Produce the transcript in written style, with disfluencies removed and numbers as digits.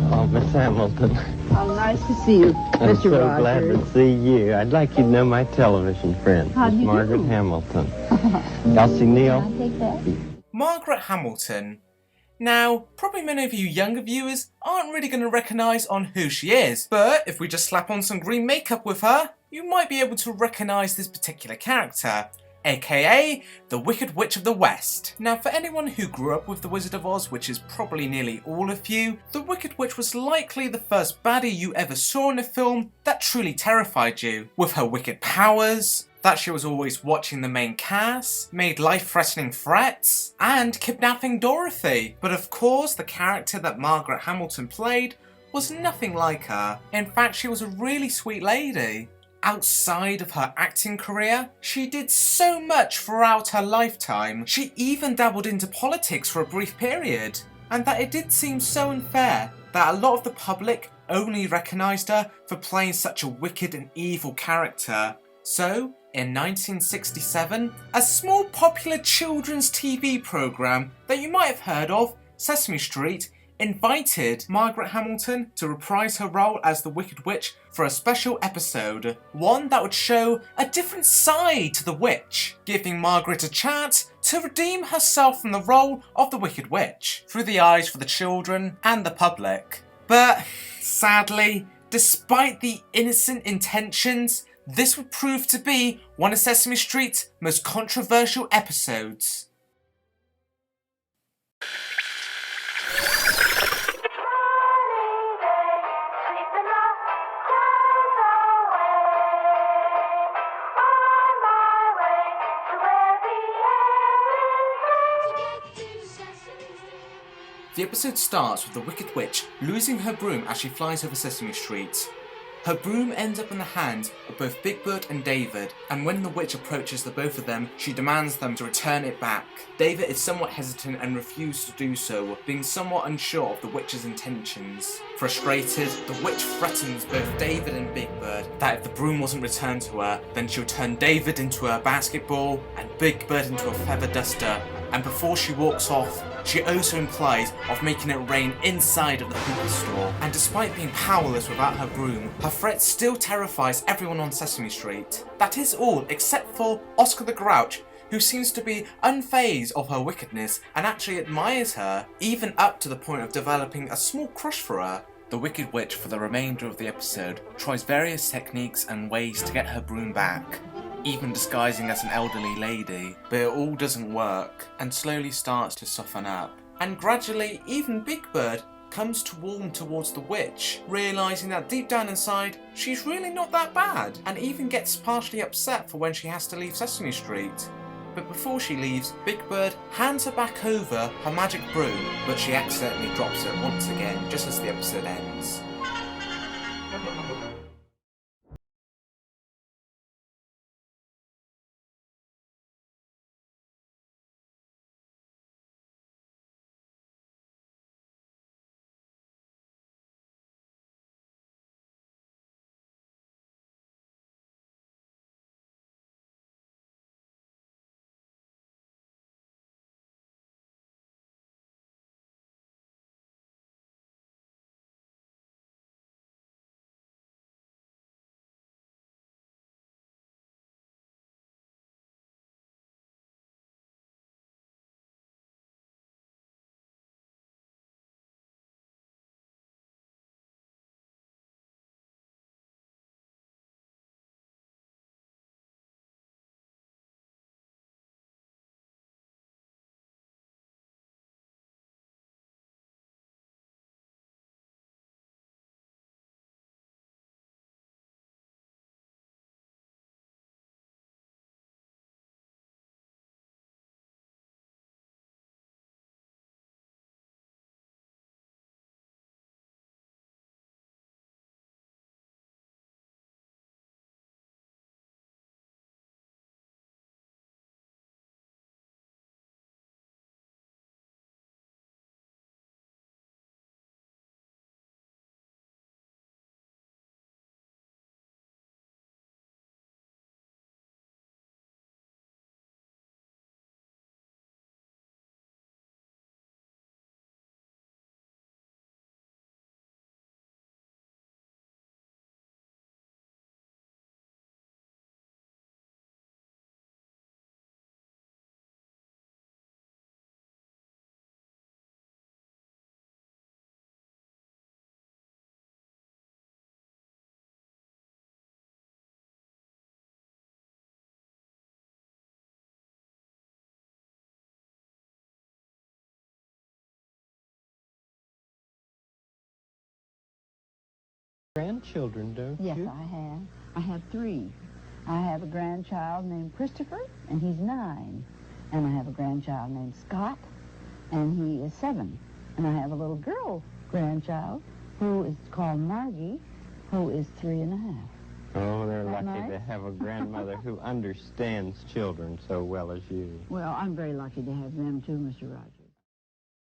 Oh, Miss Hamilton. How nice to see you, I'm Mr. so Rogers. glad to see you. I'd like you to know my television friend, How do Miss you Margaret do? Hamilton. Elsie Neal. Can I take that? Margaret Hamilton. Now, probably many of you younger viewers aren't really going to recognise on who she is, but if we just slap on some green makeup with her, you might be able to recognise this particular character, aka the Wicked Witch of the West. Now, for anyone who grew up with The Wizard of Oz, which is probably nearly all of you, the Wicked Witch was likely the first baddie you ever saw in a film that truly terrified you, with her wicked powers, that she was always watching the main cast, made life-threatening threats, and kidnapping Dorothy. But of course, the character that Margaret Hamilton played was nothing like her. In fact, she was a really sweet lady. Outside of her acting career, she did so much throughout her lifetime. She even dabbled into politics for a brief period, and that it did seem so unfair that a lot of the public only recognised her for playing such a wicked and evil character. So, in 1967, a small popular children's TV programme that you might have heard of, Sesame Street, invited Margaret Hamilton to reprise her role as the Wicked Witch for a special episode, one that would show a different side to the witch, giving Margaret a chance to redeem herself from the role of the Wicked Witch, through the eyes for the children and the public. But, sadly, despite the innocent intentions, this would prove to be one of Sesame Street's most controversial episodes. The episode starts with the Wicked Witch losing her broom as she flies over Sesame Street. Her broom ends up in the hands of both Big Bird and David, and when the witch approaches the both of them, she demands them to return it back. David is somewhat hesitant and refuses to do so, being somewhat unsure of the witch's intentions. Frustrated, the witch threatens both David and Big Bird that if the broom wasn't returned to her, then she would turn David into a basketball and Big Bird into a feather duster. And before she walks off, she also implies of making it rain inside of the hookah store. And despite being powerless without her broom, her threat still terrifies everyone on Sesame Street. That is all except for Oscar the Grouch, who seems to be unfazed of her wickedness and actually admires her, even up to the point of developing a small crush for her. The Wicked Witch for the remainder of the episode tries various techniques and ways to get her broom back, even disguising as an elderly lady, but it all doesn't work and slowly starts to soften up. And gradually, even Big Bird comes to warm towards the witch, realising that deep down inside, she's really not that bad, and even gets partially upset for when she has to leave Sesame Street. But before she leaves, Big Bird hands her back over her magic broom, but she accidentally drops it once again, just as the episode ends. grandchildren, don't Yes, you? I have. I have 3. I have a grandchild named Christopher, and he's 9. And I have a grandchild named Scott, and he is 7. And I have a little girl grandchild who is called Margie, who is 3.5. Oh, they're Isn't that lucky nice? to have a grandmother who understands children so well as you. Well, I'm very lucky to have them too, Mr. Rogers.